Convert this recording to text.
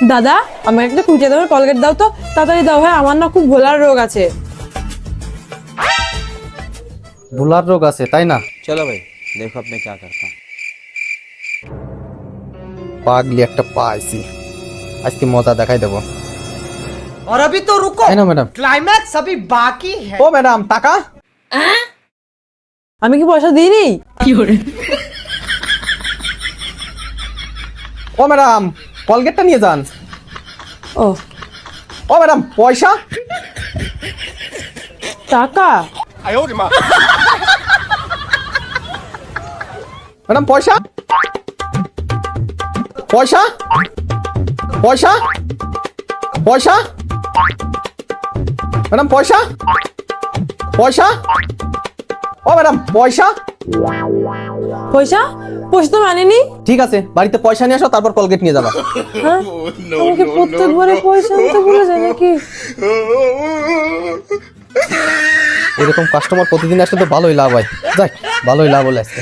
দাদা আমাকে একটা 20 দামের কলগেট দাও তো, তাড়াতাড়ি দাও ভাই, আমার না খুব ভোলার রোগ আছে। ভোলার রোগ আছে তাই না? चलो भाई देखो अब मैं क्या करता हूँ। পাগলি একটা পাইছি, আজকে মজা দেখাই দেবো। और अभी तो रुको, তাই না ম্যাডাম? क्लाइमैक्स अभी बाकी है। ও ম্যাডাম টাকা। আমি কি পয়সা দিইনি? ও ম্যাডাম কলগেটটা নিয়ে যান। ও ও ম্যাডাম পয়সা। টাকা? ম্যাডাম পয়সা পয়সা পয়সা পয়সা ম্যাডাম পয়সা পয়সা। ও ম্যাডাম পয়সা। পয়সা? পয়সা তো মানেনি। ঠিক আছে বাড়িতে পয়সা নিয়ে আসো, তারপর কলগেট নিয়ে যাবা। হ্যাঁ আমাকে প্রত্যেকবারে পয়সা আনতে ভুলে যায় নাকি? এরকম কাস্টমার প্রতিদিন আসলে তো ভালোই লাভ হয়। যাক ভালোই লাভ হলে আজকে।